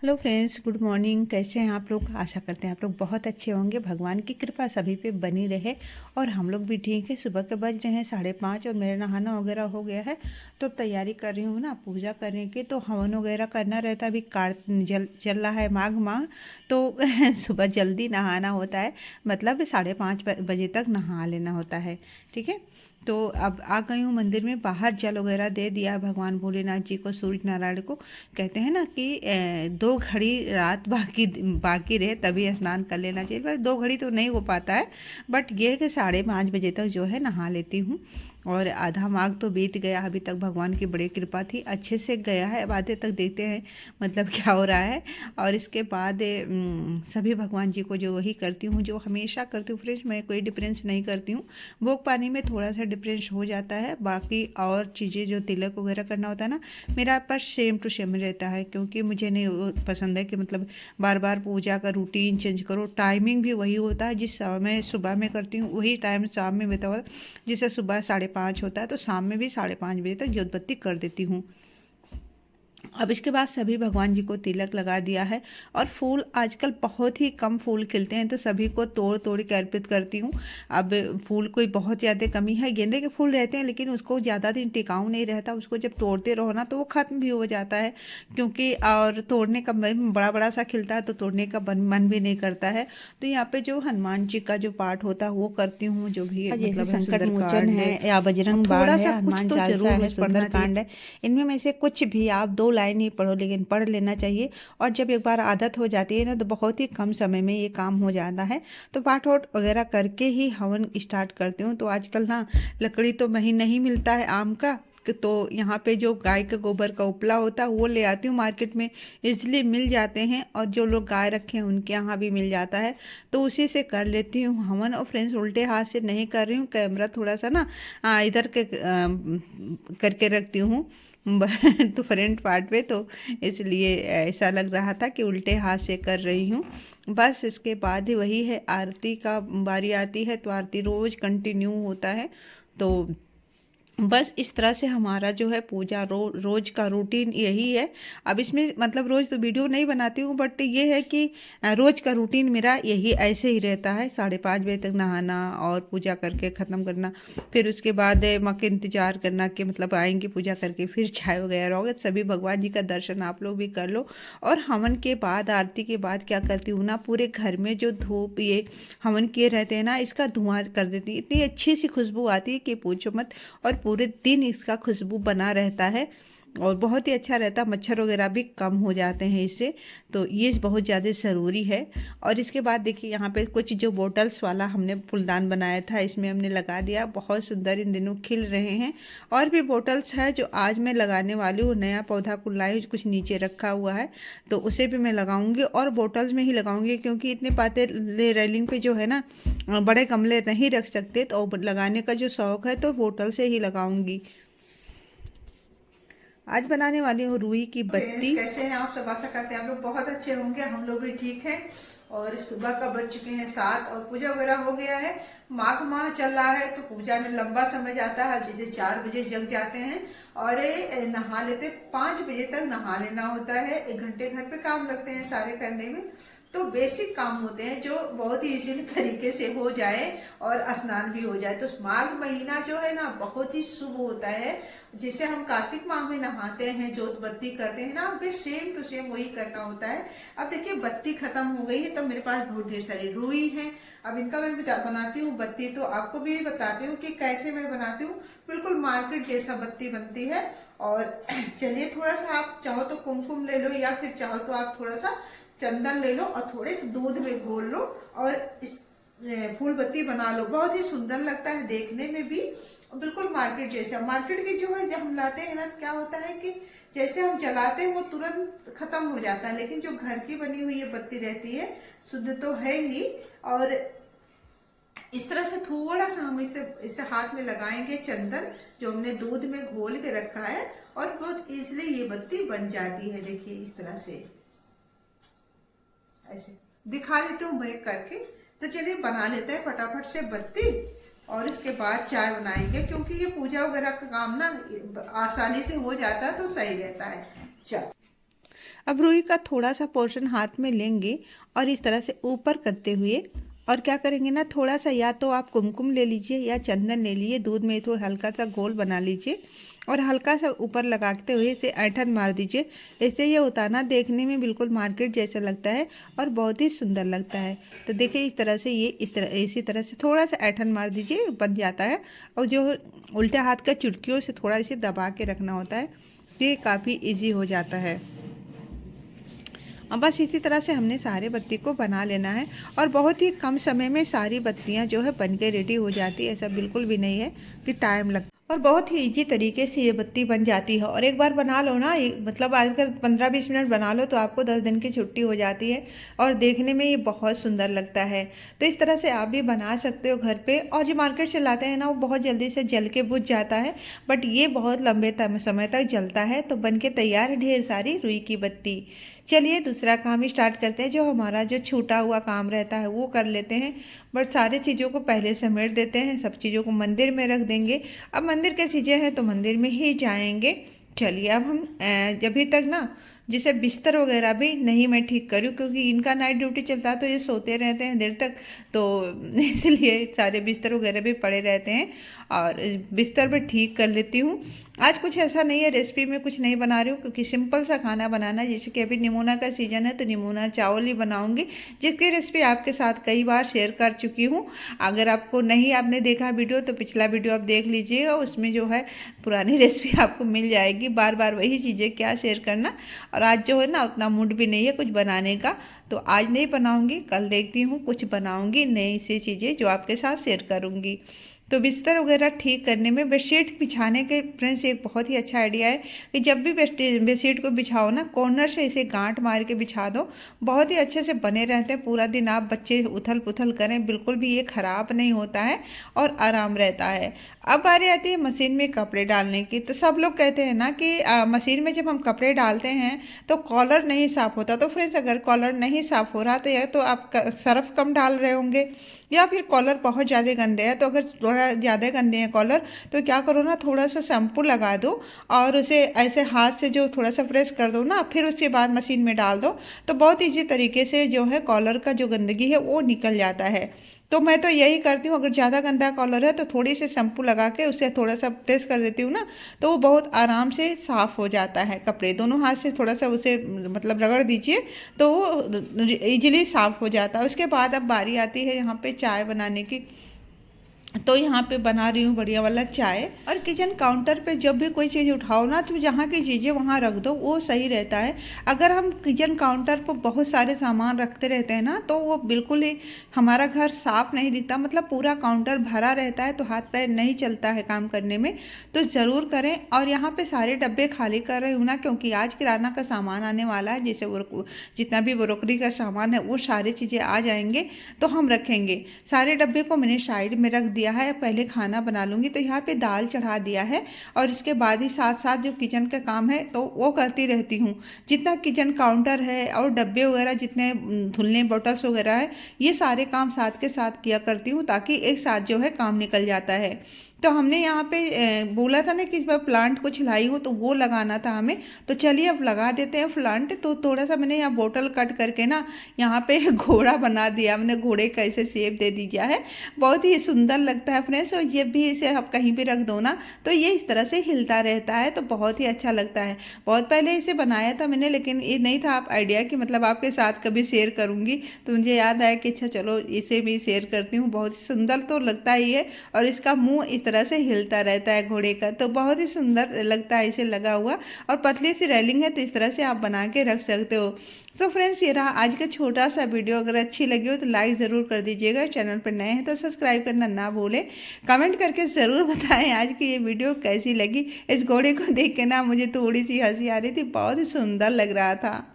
Hello friends, good morning. कैसे हैं आप लोग? आशा करते हैं आप लोग बहुत अच्छे होंगे। भगवान की कृपा सभी पे बनी रहे और हम लोग भी ठीक है। सुबह के बज रहे हैं 5:30 और मेरा नहाना वगैरह हो गया है, तो तैयारी कर रही हूँ ना पूजा करने की। तो हवन वगैरह करना रहता है। अभी चल रहा है माघ माह, तो सुबह जल्दी नहाना होता है। मतलब 5:30 बजे तक नहा लेना होता है। ठीक है, तो अब आ गई हूँ मंदिर में। बाहर जल वगैरह दे दिया भगवान भोलेनाथ जी को, सूर्य नारायण को। कहते हैं ना कि 2 घड़ी रात बाकी बाकी रहे तभी स्नान कर लेना चाहिए। बस 2 घड़ी तो नहीं हो पाता है, बट ये है कि 5:30 बजे तक जो है नहा लेती हूँ। और आधा माघ तो बीत गया, अभी तक भगवान की बड़ी कृपा थी, अच्छे से गया है। अब आधे तक देखते हैं मतलब क्या हो रहा है। और इसके बाद सभी भगवान जी को जो वही करती हूँ जो हमेशा करती हूँ फ्रेंड्स। मैं कोई डिफरेंस नहीं करती हूँ। भोग पानी में थोड़ा सा डिफरेंस हो जाता है, बाकी और चीज़ें जो तिलक वगैरह करना होता है ना, मेरा पर सेम टू सेम रहता है। क्योंकि मुझे नहीं वो पसंद है कि मतलब बार बार पूजा का रूटीन चेंज करो। टाइमिंग भी वही होता है, जिस समय सुबह में करती हूँ वही टाइम शाम में बिता हुआ। जैसे सुबह 5:30 होता है तो शाम में भी 5:30 बजे तक ज्योत बत्ती कर देती हूँ। अब इसके बाद सभी भगवान जी को तिलक लगा दिया है। और फूल आजकल बहुत ही कम फूल खिलते हैं, तो सभी को तोड़ तोड़ के अर्पित करती हूँ। अब फूल कोई बहुत ज़्यादा कमी है। गेंदे के फूल रहते हैं लेकिन उसको ज़्यादा दिन टिकाऊ नहीं रहता, उसको जब तोड़ते रहो ना तो वो ख़त्म भी हो जाता है। क्योंकि और तोड़ने का बड़ा बड़ा सा खिलता है तो तोड़ने का मन भी नहीं करता है। तो यहाँ पे जो हनुमान जी का जो पाठ होता है वो करती हूँ, जो भी जैसे मतलब है संकट मोचन सुंदरकांड है है या और बजरंग बाण थोड़ा है, सा कुछ हनुमान तो चालीसा जरूर है, रोज पढ़ना चाहिए। सुंदरकांड है। इनमें में से कुछ भी आप 2 लाइन ही पढ़ो, लेकिन पढ़ लेना चाहिए। और जब एक बार आदत हो जाती है ना तो बहुत ही कम समय में ये काम हो जाता है। तो पाठ वाठ वगैरह करके ही हवन स्टार्ट करती हूँ। तो आजकल ना लकड़ी तो कहीं नहीं मिलता है आम का, तो यहाँ पे जो गाय के गोबर का उपला होता है वो ले आती हूँ मार्केट में, इसलिए मिल जाते हैं। और जो लोग गाय रखे हैं उनके यहाँ भी मिल जाता है, तो उसी से कर लेती हूँ हवन। और फ्रेंड्स, उल्टे हाथ से नहीं कर रही हूँ, कैमरा थोड़ा सा ना इधर के करके रखती हूँ तो फ्रंट पार्ट पे, तो इसलिए ऐसा लग रहा था कि उल्टे हाथ से कर रही हूँ। बस इसके बाद ही वही है, आरती का बारी आती है तो आरती रोज कंटिन्यू होता है। तो बस इस तरह से हमारा जो है पूजा रोज का रूटीन यही है। अब इसमें मतलब रोज तो वीडियो नहीं बनाती हूँ, बट ये है कि रोज का रूटीन मेरा यही ऐसे ही रहता है। 5:30 बजे तक नहाना और पूजा करके ख़त्म करना, फिर उसके बाद माँ के इंतजार करना कि मतलब आएंगे पूजा करके, फिर चाय वगैरह होगा। सभी भगवान जी का दर्शन आप लोग भी कर लो। और हवन के बाद, आरती के बाद क्या करती हूँ ना, पूरे घर में जो धूप ये हवन किए रहते हैं ना, इसका धुआं कर देती, इतनी अच्छी सी खुशबू आती है कि पूछो मत। और पूरे दिन इसका खुशबू बना रहता है और बहुत ही अच्छा रहता है। मच्छर वगैरह भी कम हो जाते हैं इससे, तो ये बहुत ज़्यादा ज़रूरी है। और इसके बाद देखिए यहाँ पे कुछ जो बोटल्स वाला हमने फूलदान बनाया था, इसमें हमने लगा दिया। बहुत सुंदर इन दिनों खिल रहे हैं। और भी बोटल्स है जो आज मैं लगाने वाली हूँ। नया पौधा कुल लाई हूँ, कुछ नीचे रखा हुआ है, तो उसे भी मैं लगाऊंगी। और बोटल्स में ही लगाऊंगी क्योंकि इतने पाते रेलिंग पे जो है ना बड़े गमले नहीं रख सकते, तो लगाने का जो शौक है तो बोतल से ही लगाऊंगी। आज बनाने वाली हूँ रुई की बत्ती। कैसे हैं आप सब? आशा करते हैं आप लोग बहुत अच्छे होंगे। हम लोग भी ठीक हैं। और सुबह का बज चुके हैं 7 और पूजा वगैरह हो गया है। माघ माह चल रहा है तो पूजा में लंबा समय जाता है। जैसे 4 बजे जग जाते हैं और नहा लेते, 5 बजे तक नहा लेना होता है। 1 घंटे घर पे काम लगते हैं सारे करने में। तो बेसिक काम होते हैं जो बहुत ही इजीली तरीके से हो जाए और स्नान भी हो जाए। तो माघ महीना जो है ना बहुत ही शुभ होता है। जैसे हम कार्तिक माह में नहाते हैं, जोत बत्ती करते हैं ना, अब सेम टू सेम वही करना होता है। अब देखिए बत्ती खत्म हो गई है, तब मेरे पास बहुत ढेर सारी रुई है। अब इनका मैं बनाती हूँ बत्ती, तो आपको भी बताती हूँ कि कैसे मैं बनाती हूँ। बिल्कुल मार्केट जैसा बत्ती बनती है। और चलिए, थोड़ा सा आप चाहो तो कुमकुम ले लो, या फिर चाहो तो आप थोड़ा सा चंदन ले लो और थोड़े से दूध में घोल लो और इस फूल बत्ती बना लो। बहुत ही सुंदर लगता है देखने में भी, बिल्कुल मार्केट जैसा। मार्केट की जो है जब हम लाते हैं ना, तो क्या होता है कि जैसे हम जलाते हैं वो तुरंत खत्म हो जाता है, लेकिन जो घर की बनी हुई ये बत्ती रहती है शुद्ध तो है ही। और इस तरह से थोड़ा सा हम इसे इसे हाथ में लगाएंगे चंदन, जो हमने दूध में घोल के रखा है, और बहुत इजीली ये बत्ती बन जाती है। देखिए इस तरह से, ऐसे दिखा लेती हूँ मैं करके। तो चलिए बना लेते हैं फटाफट से बत्ती, और इसके बाद चाय बनाएंगे। क्योंकि ये पूजा वगैरह का काम ना आसानी से हो जाता है तो सही रहता है। चल, अब रुई का थोड़ा सा पोर्शन हाथ में लेंगे और इस तरह से ऊपर करते हुए और क्या करेंगे ना, थोड़ा सा या तो आप कुमकुम ले लीजिए या चंदन ले लीजिए, दूध में तो हल्का सा घोल बना लीजिए और हल्का सा ऊपर लगाते हुए इसे ऐंठन मार दीजिए। इससे ये होता है ना, देखने में बिल्कुल मार्केट जैसा लगता है और बहुत ही सुंदर लगता है। तो देखिए इस तरह से ये इसी तरह से थोड़ा सा ऐंठन मार दीजिए, बन जाता है। और जो उल्टे हाथ का चुटकियों से थोड़ा इसे दबा के रखना होता है, ये काफ़ी ईजी हो जाता है। बस इसी तरह से हमने सारे बत्ती को बना लेना है और बहुत ही कम समय में सारी बत्तियां जो है बन के रेडी हो जाती है। ऐसा बिल्कुल भी नहीं है कि टाइम लगता, और बहुत ही इजी तरीके से ये बत्ती बन जाती है। और एक बार बना लो ना, मतलब अगर 15-20 मिनट बना लो तो आपको 10 दिन की छुट्टी हो जाती है और देखने में ये बहुत सुंदर लगता है। तो इस तरह से आप भी बना सकते हो घर पे। और जो मार्केट से लाते हैं ना, वो बहुत जल्दी से जल के बुझ जाता है, बट ये बहुत लंबे समय तक जलता है। तो बन के तैयार है ढेर सारी रुई की बत्ती। चलिए दूसरा काम स्टार्ट करते हैं। जो हमारा जो छूटा हुआ काम रहता है वो कर लेते हैं, बट सारी चीज़ों को पहले समेट देते हैं। सब चीज़ों को मंदिर में रख देंगे। अब मंदिर की चीज़ें हैं तो मंदिर में ही जाएंगे। चलिए अब हम जब तक ना, जैसे बिस्तर वगैरह भी नहीं मैं ठीक करूँ, क्योंकि इनका नाइट ड्यूटी चलता है तो ये सोते रहते हैं देर तक, तो इसलिए सारे बिस्तर वगैरह भी पड़े रहते हैं और बिस्तर भी ठीक कर लेती हूँ। आज कुछ ऐसा नहीं है, रेसिपी में कुछ नहीं बना रही हूँ, क्योंकि सिंपल सा खाना बनाना है। जैसे कि अभी निमोना का सीज़न है तो निमोना चावल ही बनाऊंगी, जिसकी रेसिपी आपके साथ कई बार शेयर कर चुकी हूँ। अगर आपको नहीं आपने देखा वीडियो तो पिछला वीडियो आप देख लीजिएगा, उसमें जो है पुरानी रेसिपी आपको मिल जाएगी। बार बार वही चीज़ें क्या शेयर करना। और आज जो है ना, उतना मूड भी नहीं है कुछ बनाने का, तो आज नहीं बनाऊंगी, कल देखती हूँ कुछ बनाऊंगी नई सी चीज़ें जो आपके साथ शेयर करूँगी। तो बिस्तर वगैरह ठीक करने में, बेडशीट बिछाने के फ्रेंड्स एक बहुत ही अच्छा आइडिया है कि जब भी बेडशीट को बिछाओ ना, कॉर्नर से इसे गांठ मार के बिछा दो, बहुत ही अच्छे से बने रहते हैं। पूरा दिन आप बच्चे उथल पुथल करें, बिल्कुल भी ये खराब नहीं होता है और आराम रहता है। अब बारी आती है मशीन में कपड़े डालने की। तो सब लोग कहते हैं ना कि मशीन में जब हम कपड़े डालते हैं तो कॉलर नहीं साफ़ होता। तो फ्रेंड्स अगर कॉलर नहीं साफ़ हो रहा तो या तो आप सर्फ कम डाल रहे होंगे या फिर कॉलर बहुत ज़्यादा गंदे हैं। तो अगर थोड़ा ज़्यादा गंदे हैं कॉलर, तो क्या करो ना, थोड़ा सा शैम्पू लगा दो और उसे ऐसे हाथ से जो थोड़ा सा फ्रेश कर दो ना, फिर उसके बाद मशीन में डाल दो, तो बहुत ईजी तरीके से जो है कॉलर का जो गंदगी है वो निकल जाता है। तो मैं तो यही करती हूँ, अगर ज़्यादा गंदा कॉलर है तो थोड़ी सी शैम्पू लगा के उसे थोड़ा सा प्रेस कर देती हूँ ना, तो वो बहुत आराम से साफ़ हो जाता है। कपड़े दोनों हाथ से थोड़ा सा उसे मतलब रगड़ दीजिए तो वो ईजिली साफ़ हो जाता है। उसके बाद अब बारी आती है यहाँ पे चाय बनाने की। तो यहाँ पे बना रही हूँ बढ़िया वाला चाय। और किचन काउंटर पे जब भी कोई चीज़ उठाओ ना, तो जहाँ की चीज़ें वहाँ रख दो, वो सही रहता है। अगर हम किचन काउंटर पर बहुत सारे सामान रखते रहते हैं ना, तो वो बिल्कुल ही हमारा घर साफ नहीं दिखता, मतलब पूरा काउंटर भरा रहता है तो हाथ पैर नहीं चलता है काम करने में। तो ज़रूर करें। और यहाँ पे सारे डब्बे खाली कर रही हूँ ना, क्योंकि आज किराना का सामान आने वाला है, जैसे वो जितना भी ब्रोकरी का सामान है वो सारी चीज़ें आ जाएंगे तो हम रखेंगे। सारे डब्बे को मैंने साइड में रख दिया है, पहले खाना बना लूँगी। तो यहाँ पे दाल चढ़ा दिया है और इसके बाद ही साथ साथ जो किचन का काम है तो वो करती रहती हूँ। जितना किचन काउंटर है और डब्बे वगैरह जितने धुलने बॉटल्स वगैरह है, ये सारे काम साथ के साथ किया करती हूँ, ताकि एक साथ जो है काम निकल जाता है। तो हमने यहाँ पे बोला था ना कि मैं प्लांट कुछ लाई हूँ, तो वो लगाना था हमें। तो चलिए अब लगा देते हैं प्लांट। तो थोड़ा सा मैंने यहाँ बोतल कट करके ना यहाँ पे घोड़ा बना दिया। हमने घोड़े का ऐसे शेप दे दिया है, बहुत ही सुंदर लगता है फ्रेंड्स। और ये भी इसे आप कहीं भी रख दो ना तो ये इस तरह से हिलता रहता है, तो बहुत ही अच्छा लगता है। बहुत पहले इसे बनाया था मैंने, लेकिन ये नहीं था आप आइडिया कि मतलब आपके साथ कभी शेयर करूँगी, तो मुझे याद आया कि अच्छा चलो इसे भी शेयर करती हूँ। बहुत ही सुंदर तो लगता ही है, और इसका मुँह इस तरह से हिलता रहता है घोड़े का, तो बहुत ही सुंदर लगता है इसे लगा हुआ। और पतली सी रेलिंग है, तो इस तरह से आप बना के रख सकते हो। सो फ्रेंड्स, ये रहा आज का छोटा सा वीडियो। अगर अच्छी लगी हो तो लाइक ज़रूर कर दीजिएगा। चैनल पर नए हैं तो सब्सक्राइब करना ना भूलें। कमेंट करके ज़रूर बताएं आज की ये वीडियो कैसी लगी। इस घोड़े को देख के ना मुझे थोड़ी सी हंसी आ रही थी, बहुत ही सुंदर लग रहा था।